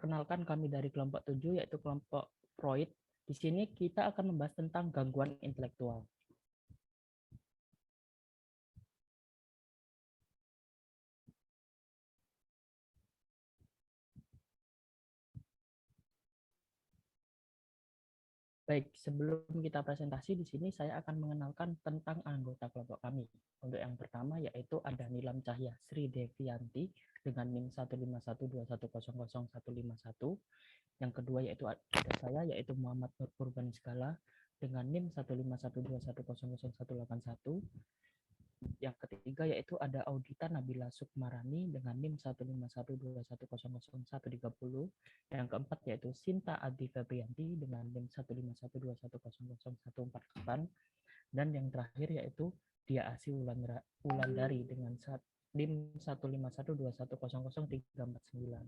Perkenalkan kami dari kelompok 7 yaitu kelompok Freud. Di sini kita akan membahas tentang gangguan intelektual. Baik, sebelum kita presentasi di sini saya akan mengenalkan tentang anggota kelompok kami. Untuk yang pertama yaitu ada Nilam Cahya Sri Devianti dengan NIM 15121000151. Yang kedua yaitu ada saya yaitu Muhammad Nur Purban Segala dengan NIM 15121000181. Yang ketiga yaitu ada Audita Nabila Sukmarani dengan NIM 15121000130. Yang keempat yaitu Sinta Adi Febrianti dengan NIM 15121000148. Dan yang terakhir yaitu Dia Asi Wulandari dengan NIM 15121000349.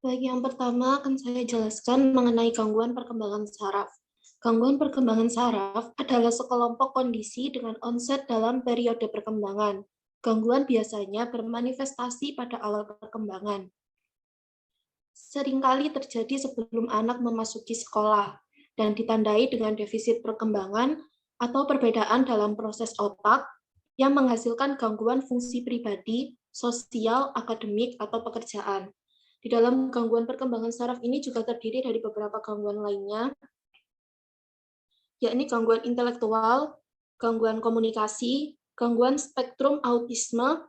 Baik, yang pertama akan saya jelaskan mengenai gangguan perkembangan saraf. Gangguan perkembangan saraf adalah sekelompok kondisi dengan onset dalam periode perkembangan. Gangguan biasanya bermanifestasi pada awal perkembangan. Seringkali terjadi sebelum anak memasuki sekolah dan ditandai dengan defisit perkembangan atau perbedaan dalam proses otak yang menghasilkan gangguan fungsi pribadi, sosial, akademik, atau pekerjaan. Di dalam gangguan perkembangan saraf ini juga terdiri dari beberapa gangguan lainnya, yakni gangguan intelektual, gangguan komunikasi, gangguan spektrum autisme,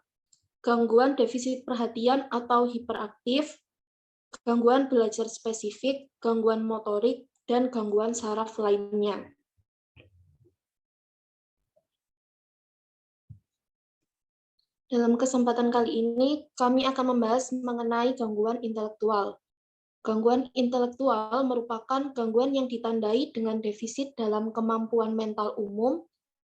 gangguan defisit perhatian atau hiperaktif, gangguan belajar spesifik, gangguan motorik, dan gangguan saraf lainnya. Dalam kesempatan kali ini, kami akan membahas mengenai gangguan intelektual. Gangguan intelektual merupakan gangguan yang ditandai dengan defisit dalam kemampuan mental umum,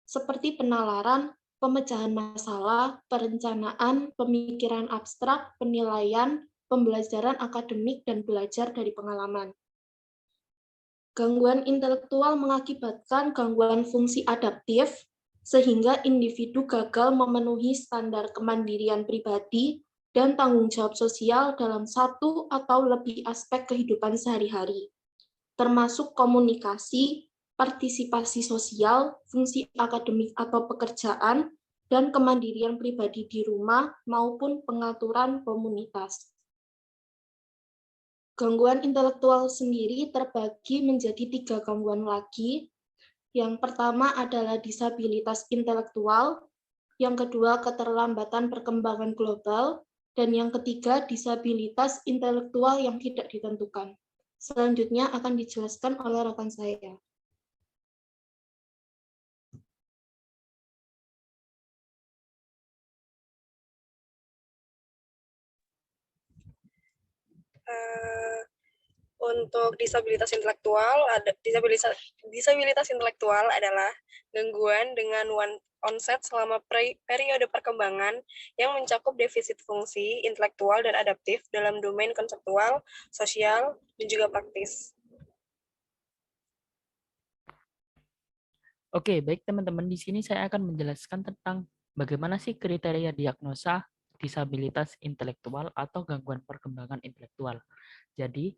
seperti penalaran, pemecahan masalah, perencanaan, pemikiran abstrak, penilaian, pembelajaran akademik, dan belajar dari pengalaman. Gangguan intelektual mengakibatkan gangguan fungsi adaptif, sehingga individu gagal memenuhi standar kemandirian pribadi dan tanggung jawab sosial dalam satu atau lebih aspek kehidupan sehari-hari, termasuk komunikasi, partisipasi sosial, fungsi akademik atau pekerjaan, dan kemandirian pribadi di rumah maupun pengaturan komunitas. Gangguan intelektual sendiri terbagi menjadi 3 gangguan lagi. Yang pertama adalah disabilitas intelektual, yang kedua keterlambatan perkembangan global, dan yang ketiga disabilitas intelektual yang tidak ditentukan. Selanjutnya akan dijelaskan oleh rekan saya. Untuk disabilitas intelektual, disabilitas intelektual adalah gangguan dengan onset selama periode perkembangan yang mencakup defisit fungsi intelektual dan adaptif dalam domain konseptual, sosial, dan juga praktis. Oke, baik teman-teman, di sini saya akan menjelaskan tentang bagaimana sih kriteria diagnosa disabilitas intelektual atau gangguan perkembangan intelektual. Jadi,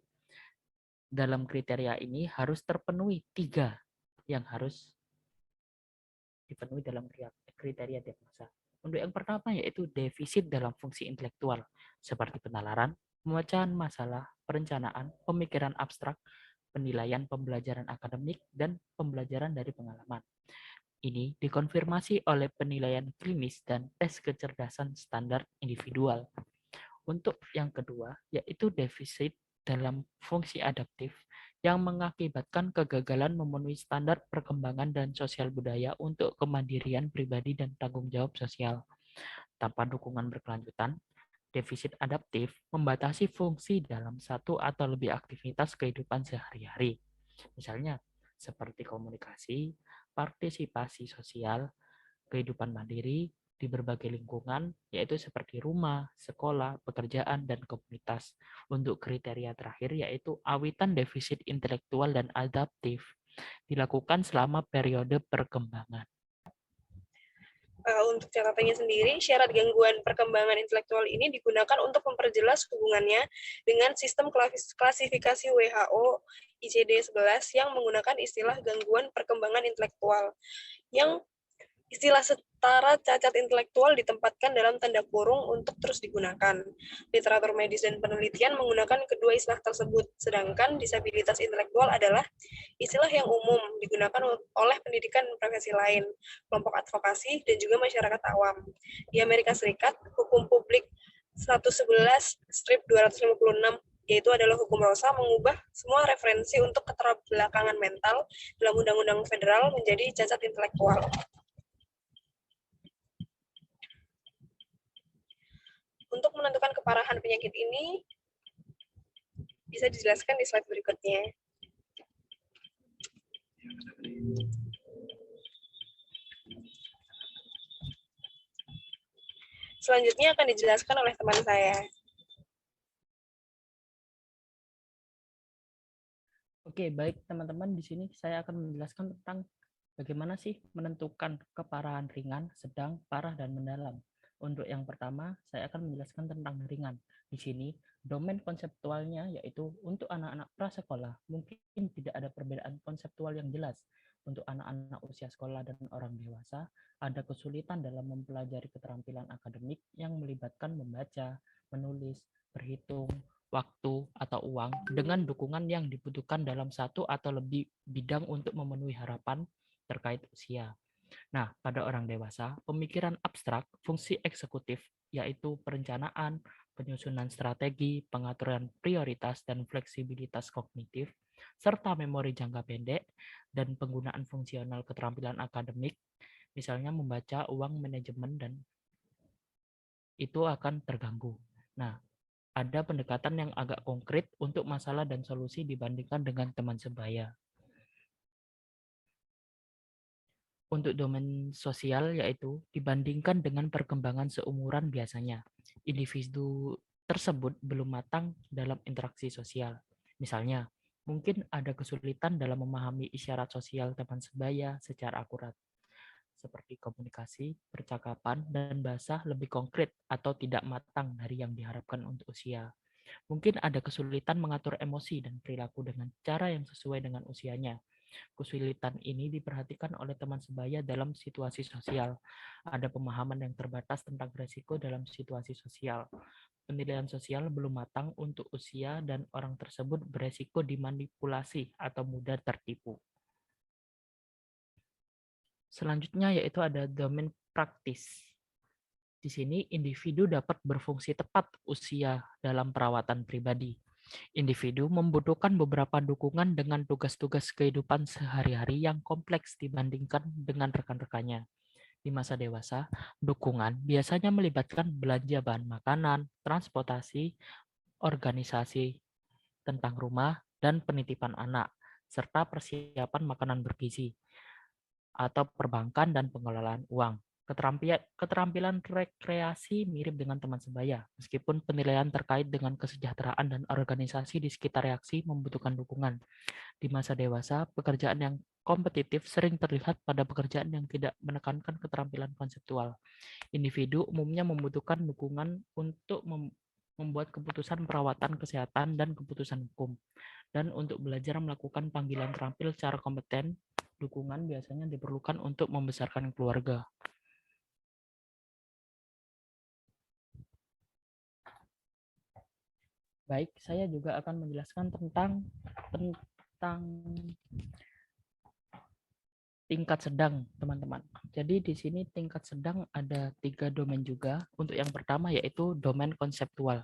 dalam kriteria ini harus terpenuhi 3 yang harus dipenuhi dalam kriteria diagnosa. Untuk yang pertama yaitu defisit dalam fungsi intelektual, seperti penalaran, pemecahan masalah, perencanaan, pemikiran abstrak, penilaian pembelajaran akademik, dan pembelajaran dari pengalaman. Ini dikonfirmasi oleh penilaian klinis dan tes kecerdasan standar individual. Untuk yang kedua, yaitu defisit dalam fungsi adaptif yang mengakibatkan kegagalan memenuhi standar perkembangan dan sosial budaya untuk kemandirian pribadi dan tanggung jawab sosial. Tanpa dukungan berkelanjutan, defisit adaptif membatasi fungsi dalam satu atau lebih aktivitas kehidupan sehari-hari. Misalnya, seperti komunikasi, partisipasi sosial, kehidupan mandiri di berbagai lingkungan, yaitu seperti rumah, sekolah, pekerjaan, dan komunitas. Untuk kriteria terakhir, yaitu awitan defisit intelektual dan adaptif, dilakukan selama periode perkembangan. Untuk catatannya sendiri, syarat gangguan perkembangan intelektual ini digunakan untuk memperjelas hubungannya dengan sistem klasifikasi WHO ICD-11 yang menggunakan istilah gangguan perkembangan intelektual, yang istilah setara cacat intelektual ditempatkan dalam tanda kurung untuk terus digunakan. Literatur medis dan penelitian menggunakan kedua istilah tersebut, sedangkan disabilitas intelektual adalah istilah yang umum digunakan oleh pendidikan dan profesi lain, kelompok advokasi, dan juga masyarakat awam. Di Amerika Serikat, hukum publik 111/256 yaitu adalah hukum Rosa mengubah semua referensi untuk keterbelakangan mental dalam undang-undang federal menjadi cacat intelektual. Untuk menentukan keparahan penyakit ini bisa dijelaskan di slide berikutnya. Selanjutnya akan dijelaskan oleh teman saya. Oke, baik teman-teman, di sini saya akan menjelaskan tentang bagaimana sih menentukan keparahan ringan, sedang, parah, dan mendalam. Untuk yang pertama, saya akan menjelaskan tentang ringan. Di sini, domain konseptualnya yaitu untuk anak-anak prasekolah, mungkin tidak ada perbedaan konseptual yang jelas. Untuk anak-anak usia sekolah dan orang dewasa, ada kesulitan dalam mempelajari keterampilan akademik yang melibatkan membaca, menulis, berhitung, waktu, atau uang dengan dukungan yang dibutuhkan dalam satu atau lebih bidang untuk memenuhi harapan terkait usia. Nah, pada orang dewasa, pemikiran abstrak, fungsi eksekutif, yaitu perencanaan, penyusunan strategi, pengaturan prioritas, dan fleksibilitas kognitif, serta memori jangka pendek, dan penggunaan fungsional keterampilan akademik, misalnya membaca, uang, manajemen, dan itu akan terganggu. Nah, ada pendekatan yang agak konkret untuk masalah dan solusi dibandingkan dengan teman sebaya. Untuk domain sosial yaitu dibandingkan dengan perkembangan seumuran biasanya, individu tersebut belum matang dalam interaksi sosial. Misalnya, mungkin ada kesulitan dalam memahami isyarat sosial teman sebaya secara akurat, seperti komunikasi, percakapan, dan bahasa lebih konkret atau tidak matang dari yang diharapkan untuk usia. Mungkin ada kesulitan mengatur emosi dan perilaku dengan cara yang sesuai dengan usianya. Kesulitan ini diperhatikan oleh teman sebaya dalam situasi sosial. Ada pemahaman yang terbatas tentang risiko dalam situasi sosial. Penilaian sosial belum matang untuk usia dan orang tersebut beresiko dimanipulasi atau mudah tertipu. Selanjutnya yaitu ada domain praktis. Di sini individu dapat berfungsi tepat usia dalam perawatan pribadi. Individu membutuhkan beberapa dukungan dengan tugas-tugas kehidupan sehari-hari yang kompleks dibandingkan dengan rekan-rekannya. Di masa dewasa, dukungan biasanya melibatkan belanja bahan makanan, transportasi, organisasi tentang rumah, dan penitipan anak, serta persiapan makanan bergizi, atau perbankan dan pengelolaan uang. Keterampilan rekreasi mirip dengan teman sebaya, meskipun penilaian terkait dengan kesejahteraan dan organisasi di sekitar reaksi membutuhkan dukungan. Di masa dewasa, pekerjaan yang kompetitif sering terlihat pada pekerjaan yang tidak menekankan keterampilan konseptual. Individu umumnya membutuhkan dukungan untuk membuat keputusan perawatan kesehatan dan keputusan hukum. Dan untuk belajar melakukan panggilan terampil secara kompeten, dukungan biasanya diperlukan untuk membesarkan keluarga. Baik, saya juga akan menjelaskan tentang tingkat sedang, teman-teman. Jadi di sini tingkat sedang ada 3 domain juga. Untuk yang pertama yaitu domain konseptual.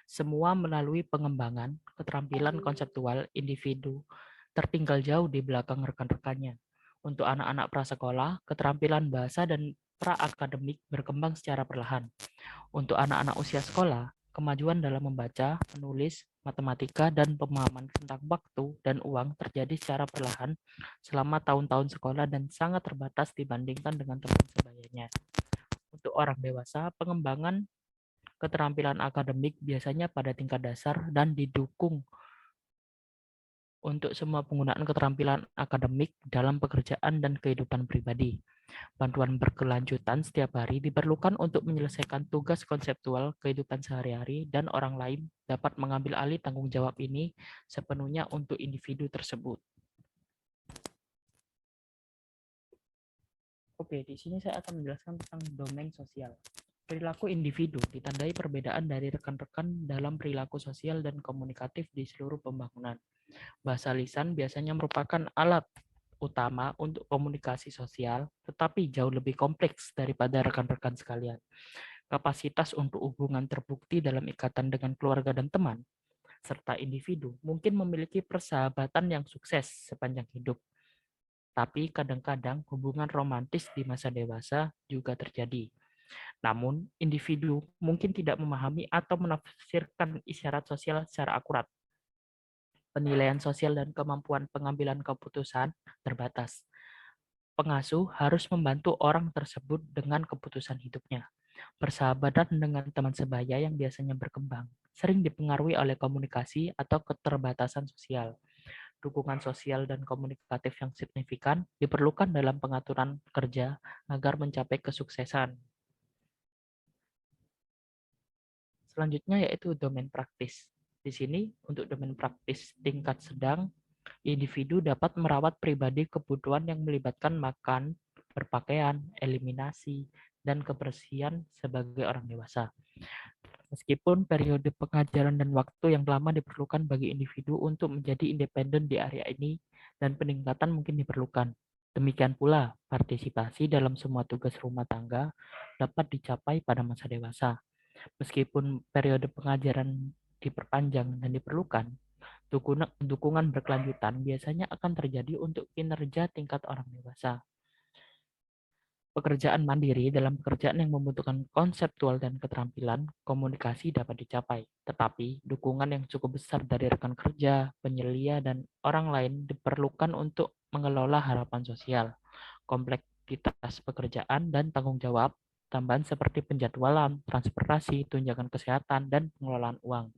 Semua melalui pengembangan keterampilan konseptual individu tertinggal jauh di belakang rekan-rekannya. Untuk anak-anak prasekolah, keterampilan bahasa dan pra-akademik berkembang secara perlahan. Untuk anak-anak usia sekolah, kemajuan dalam membaca, menulis, matematika, dan pemahaman tentang waktu dan uang terjadi secara perlahan selama tahun-tahun sekolah dan sangat terbatas dibandingkan dengan teman sebayanya. Untuk orang dewasa, pengembangan keterampilan akademik biasanya pada tingkat dasar dan didukung untuk semua penggunaan keterampilan akademik dalam pekerjaan dan kehidupan pribadi. Bantuan berkelanjutan setiap hari diperlukan untuk menyelesaikan tugas konseptual kehidupan sehari-hari dan orang lain dapat mengambil alih tanggung jawab ini sepenuhnya untuk individu tersebut. Oke, di sini saya akan menjelaskan tentang domain sosial. Perilaku individu ditandai perbedaan dari rekan-rekan dalam perilaku sosial dan komunikatif di seluruh pembangunan. Bahasa lisan biasanya merupakan alat utama untuk komunikasi sosial, tetapi jauh lebih kompleks daripada rekan-rekan sekalian. Kapasitas untuk hubungan terbukti dalam ikatan dengan keluarga dan teman, serta individu mungkin memiliki persahabatan yang sukses sepanjang hidup. Tapi kadang-kadang hubungan romantis di masa dewasa juga terjadi. Namun, individu mungkin tidak memahami atau menafsirkan isyarat sosial secara akurat. Penilaian sosial dan kemampuan pengambilan keputusan terbatas. Pengasuh harus membantu orang tersebut dengan keputusan hidupnya. Persahabatan dengan teman sebaya yang biasanya berkembang sering dipengaruhi oleh komunikasi atau keterbatasan sosial. Dukungan sosial dan komunikatif yang signifikan diperlukan dalam pengaturan kerja agar mencapai kesuksesan. Selanjutnya yaitu domain praktis. Di sini untuk domain praktis tingkat sedang, individu dapat merawat pribadi kebutuhan yang melibatkan makan, berpakaian, eliminasi, dan kebersihan sebagai orang dewasa. Meskipun periode pengajaran dan waktu yang lama diperlukan bagi individu untuk menjadi independen di area ini dan peningkatan mungkin diperlukan. Demikian pula, partisipasi dalam semua tugas rumah tangga dapat dicapai pada masa dewasa. Meskipun periode pengajaran diperpanjang dan diperlukan, dukungan berkelanjutan biasanya akan terjadi untuk kinerja tingkat orang dewasa. Pekerjaan mandiri dalam pekerjaan yang membutuhkan konseptual dan keterampilan komunikasi dapat dicapai, tetapi dukungan yang cukup besar dari rekan kerja, penyelia, dan orang lain diperlukan untuk mengelola harapan sosial, kompleksitas pekerjaan, dan tanggung jawab tambahan seperti penjadwalan, transportasi, tunjangan kesehatan, dan pengelolaan uang.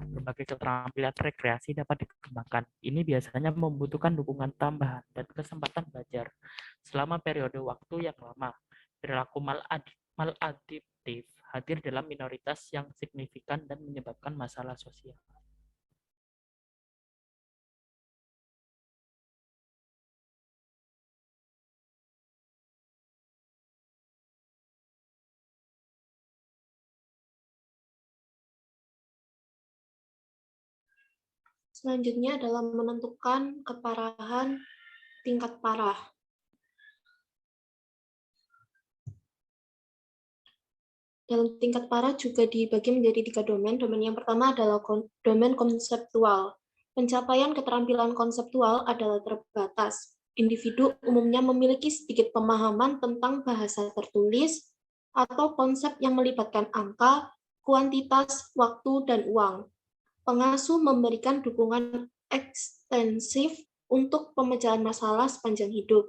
Berbagai keterampilan rekreasi dapat dikembangkan. Ini biasanya membutuhkan dukungan tambahan dan kesempatan belajar selama periode waktu yang lama. Perilaku maladaptif hadir dalam minoritas yang signifikan dan menyebabkan masalah sosial. Selanjutnya adalah menentukan keparahan tingkat parah. Dalam tingkat parah juga dibagi menjadi 3 domain. Domain yang pertama adalah domain konseptual. Pencapaian keterampilan konseptual adalah terbatas. Individu umumnya memiliki sedikit pemahaman tentang bahasa tertulis atau konsep yang melibatkan angka, kuantitas, waktu, dan uang. Pengasuh memberikan dukungan ekstensif untuk pemecahan masalah sepanjang hidup.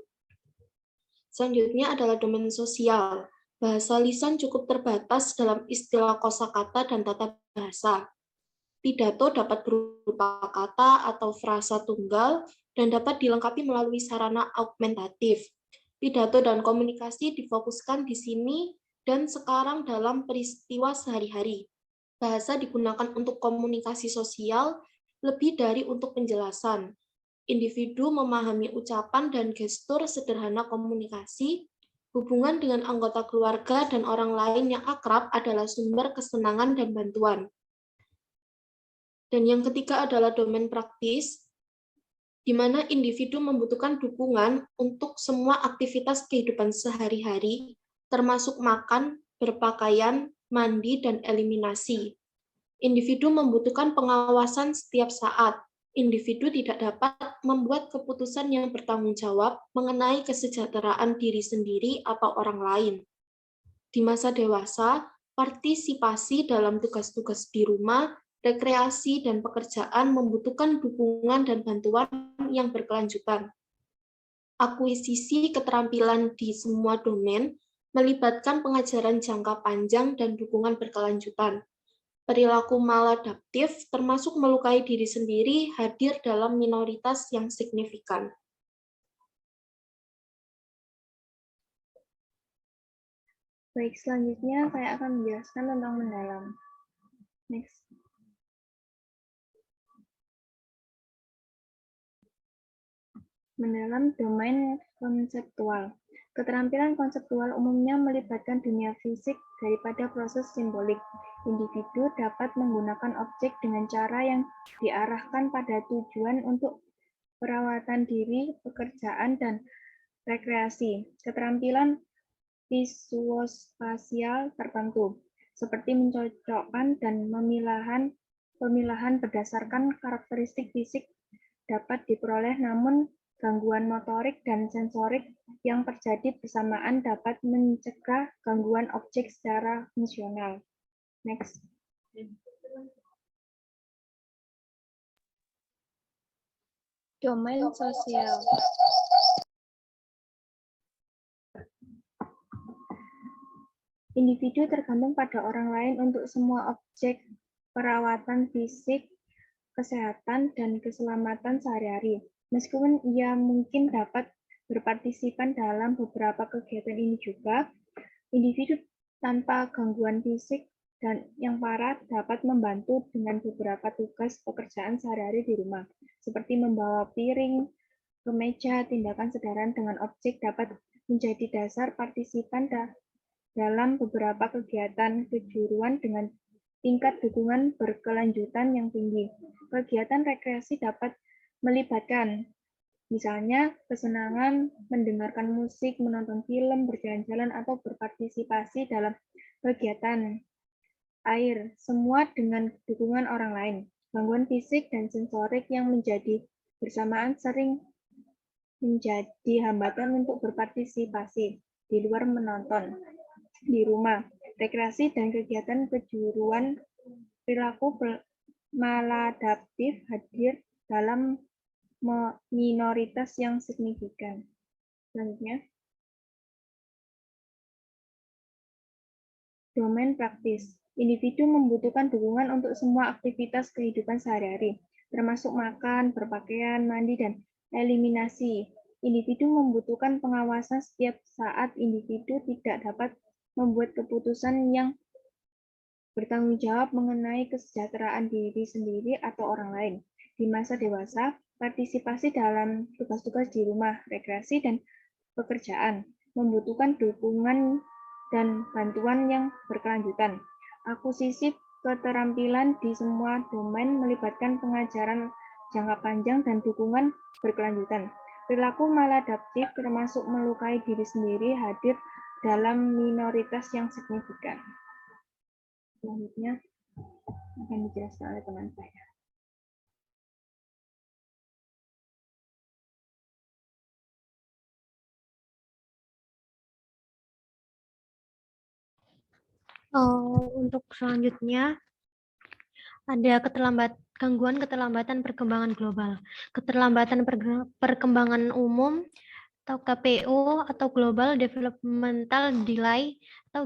Selanjutnya adalah domain sosial. Bahasa lisan cukup terbatas dalam istilah kosakata dan tata bahasa. Pidato dapat berupa kata atau frasa tunggal dan dapat dilengkapi melalui sarana augmentatif. Pidato dan komunikasi difokuskan di sini dan sekarang dalam peristiwa sehari-hari. Bahasa digunakan untuk komunikasi sosial lebih dari untuk penjelasan. Individu memahami ucapan dan gestur sederhana komunikasi. Hubungan dengan anggota keluarga dan orang lain yang akrab adalah sumber kesenangan dan bantuan. Dan yang ketiga adalah domain praktis, di mana individu membutuhkan dukungan untuk semua aktivitas kehidupan sehari-hari, termasuk makan, berpakaian, mandi, dan eliminasi. Individu membutuhkan pengawasan setiap saat. Individu tidak dapat membuat keputusan yang bertanggung jawab mengenai kesejahteraan diri sendiri atau orang lain. Di masa dewasa, partisipasi dalam tugas-tugas di rumah, rekreasi, dan pekerjaan membutuhkan dukungan dan bantuan yang berkelanjutan. Akuisisi keterampilan di semua domain melibatkan pengajaran jangka panjang dan dukungan berkelanjutan. Perilaku maladaptif termasuk melukai diri sendiri hadir dalam minoritas yang signifikan. Baik, selanjutnya saya akan menjelaskan tentang mendalam. Next. Mendalam domain konseptual. Keterampilan konseptual umumnya melibatkan dunia fisik daripada proses simbolik. Individu dapat menggunakan objek dengan cara yang diarahkan pada tujuan untuk perawatan diri, pekerjaan, dan rekreasi. Keterampilan visuospasial tertentu, seperti mencocokkan dan pemilahan berdasarkan karakteristik fisik dapat diperoleh, namun gangguan motorik dan sensorik yang terjadi bersamaan dapat mencegah gangguan objek secara fungsional. Next. Domain sosial. Individu tergantung pada orang lain untuk semua objek perawatan fisik, kesehatan, dan keselamatan sehari-hari. Meskipun ia mungkin dapat berpartisipan dalam beberapa kegiatan ini juga, individu tanpa gangguan fisik dan yang parah dapat membantu dengan beberapa tugas pekerjaan sehari-hari di rumah, seperti membawa piring, kemeja. Tindakan sederhana dengan objek dapat menjadi dasar partisipan dalam beberapa kegiatan kejuruan dengan tingkat dukungan berkelanjutan yang tinggi. Kegiatan rekreasi dapat melibatkan, misalnya, kesenangan, mendengarkan musik, menonton film, berjalan-jalan, atau berpartisipasi dalam kegiatan air, semua dengan dukungan orang lain. Gangguan fisik dan sensorik yang menjadi bersamaan sering menjadi hambatan untuk berpartisipasi di luar menonton di rumah. Rekreasi dan kegiatan kejuruan, perilaku maladaptif hadir dalam minoritas yang signifikan. Selanjutnya, domain praktis. Individu membutuhkan dukungan untuk semua aktivitas kehidupan sehari-hari, termasuk makan, berpakaian, mandi, dan eliminasi. Individu membutuhkan pengawasan setiap saat. Individu tidak dapat membuat keputusan yang bertanggung jawab mengenai kesejahteraan diri sendiri atau orang lain. Di masa dewasa, partisipasi dalam tugas-tugas di rumah, rekreasi, dan pekerjaan membutuhkan dukungan dan bantuan yang berkelanjutan. Akuisisi keterampilan di semua domain melibatkan pengajaran jangka panjang dan dukungan berkelanjutan. Perilaku maladaptif termasuk melukai diri sendiri hadir dalam minoritas yang signifikan. Selanjutnya akan dijelaskan oleh teman saya. Untuk selanjutnya ada gangguan keterlambatan perkembangan global. Keterlambatan perkembangan umum atau KPU atau Global Developmental Delay atau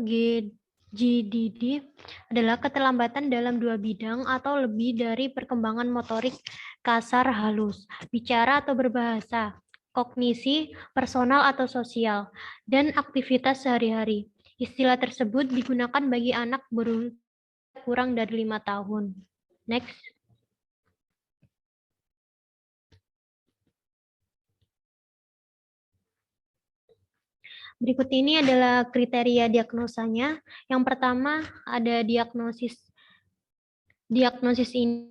GDD adalah keterlambatan dalam dua bidang atau lebih dari perkembangan motorik kasar halus, bicara atau berbahasa, kognisi, personal atau sosial, dan aktivitas sehari-hari. Istilah tersebut digunakan bagi anak berusia kurang dari 5 tahun. Next. Berikut ini adalah kriteria diagnosanya. Yang pertama ada diagnosis ini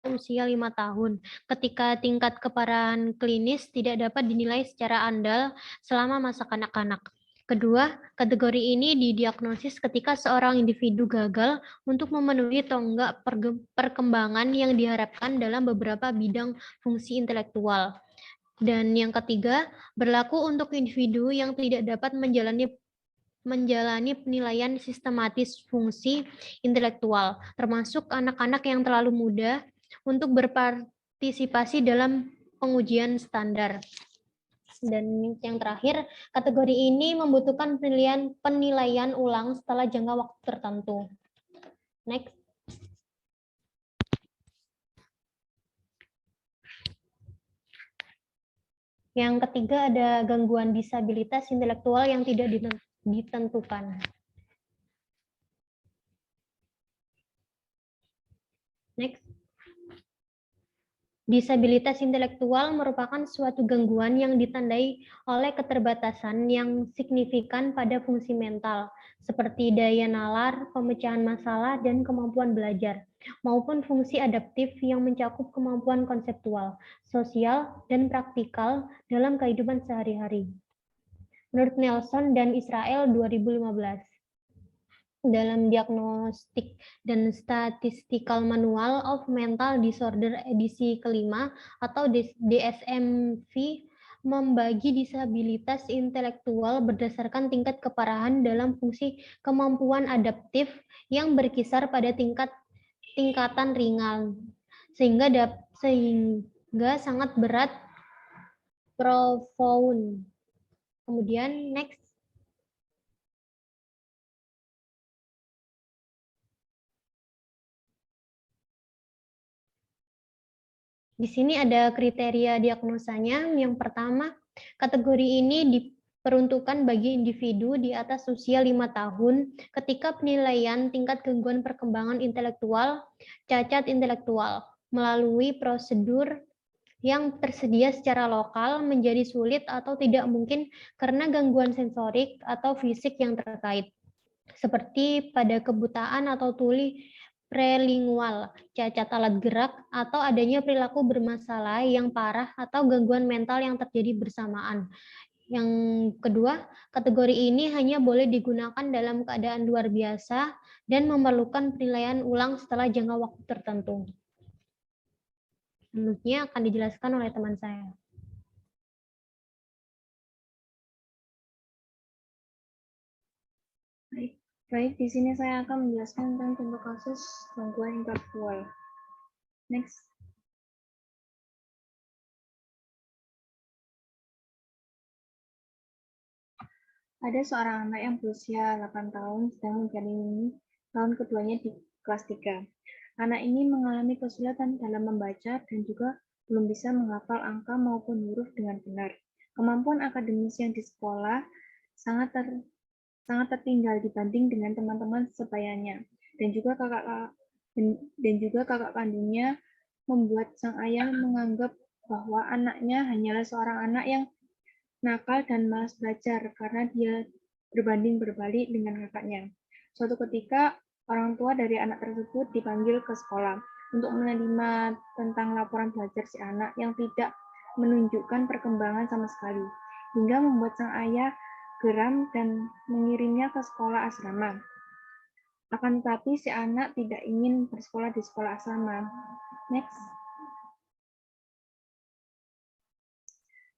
usia 5 tahun, ketika tingkat keparahan klinis tidak dapat dinilai secara andal selama masa kanak-kanak. Kedua, kategori ini didiagnosis ketika seorang individu gagal untuk memenuhi tonggak perkembangan yang diharapkan dalam beberapa bidang fungsi intelektual. Dan yang ketiga, berlaku untuk individu yang tidak dapat menjalani penilaian sistematis fungsi intelektual, termasuk anak-anak yang terlalu muda untuk berpartisipasi dalam pengujian standar. Dan yang terakhir, kategori ini membutuhkan penilaian ulang setelah jangka waktu tertentu. Next. Yang ketiga ada gangguan disabilitas intelektual yang tidak ditentukan. Next. Disabilitas intelektual merupakan suatu gangguan yang ditandai oleh keterbatasan yang signifikan pada fungsi mental, seperti daya nalar, pemecahan masalah, dan kemampuan belajar, maupun fungsi adaptif yang mencakup kemampuan konseptual, sosial, dan praktikal dalam kehidupan sehari-hari. Menurut Nelson dan Israel 2015. Dalam Diagnostic dan Statistical Manual of Mental Disorder edisi kelima atau DSM-V membagi disabilitas intelektual berdasarkan tingkat keparahan dalam fungsi kemampuan adaptif yang berkisar pada tingkatan ringan sehingga sangat berat profound. Kemudian next. Di sini ada kriteria diagnosanya. Yang pertama, kategori ini diperuntukkan bagi individu di atas usia 5 tahun ketika penilaian tingkat gangguan perkembangan intelektual, cacat intelektual, melalui prosedur yang tersedia secara lokal menjadi sulit atau tidak mungkin karena gangguan sensorik atau fisik yang terkait, seperti pada kebutaan atau tuli prelingual, cacat alat gerak, atau adanya perilaku bermasalah yang parah atau gangguan mental yang terjadi bersamaan. Yang kedua, kategori ini hanya boleh digunakan dalam keadaan luar biasa dan memerlukan penilaian ulang setelah jangka waktu tertentu. Selanjutnya akan dijelaskan oleh teman saya. Baik, di sini saya akan menjelaskan tentang contoh kasus gangguan intelektual. Next. Ada seorang anak yang berusia 8 tahun sedang menjalani tahun keduanya di kelas 3. Anak ini mengalami kesulitan dalam membaca dan juga belum bisa menghafal angka maupun huruf dengan benar. Kemampuan akademis yang di sekolah sangat tertinggal dibanding dengan teman-teman sebayanya, dan juga kakak kandungnya membuat sang ayah menganggap bahwa anaknya hanyalah seorang anak yang nakal dan malas belajar karena dia berbanding berbalik dengan kakaknya. Suatu ketika, orang tua dari anak tersebut dipanggil ke sekolah untuk menerima tentang laporan belajar si anak yang tidak menunjukkan perkembangan sama sekali, hingga membuat sang ayah geram dan mengirimnya ke sekolah asrama. Akan tetapi si anak tidak ingin bersekolah di sekolah asrama. Next.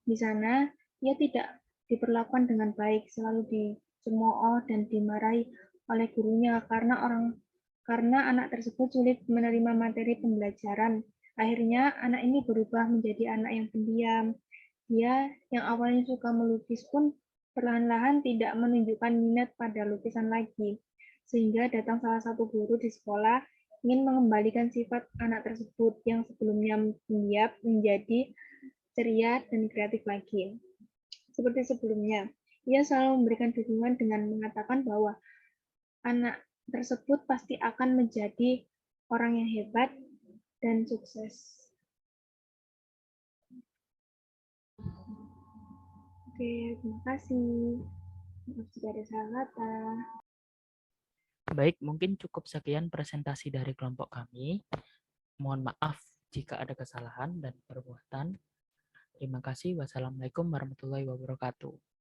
Di sana, ia tidak diperlakukan dengan baik, selalu dicemooh dan dimarahi oleh gurunya karena anak tersebut sulit menerima materi pembelajaran. Akhirnya, anak ini berubah menjadi anak yang pendiam. Dia yang awalnya suka melukis pun perlahan-lahan tidak menunjukkan minat pada lukisan lagi, sehingga datang salah satu guru di sekolah ingin mengembalikan sifat anak tersebut yang sebelumnya pendiam menjadi ceria dan kreatif lagi. Seperti sebelumnya, ia selalu memberikan dukungan dengan mengatakan bahwa anak tersebut pasti akan menjadi orang yang hebat dan sukses. Oke, terima kasih. Maaf jika ada salah kata. Baik, mungkin cukup sekian presentasi dari kelompok kami. Mohon maaf jika ada kesalahan dan perbuatan. Terima kasih. Wassalamualaikum warahmatullahi wabarakatuh.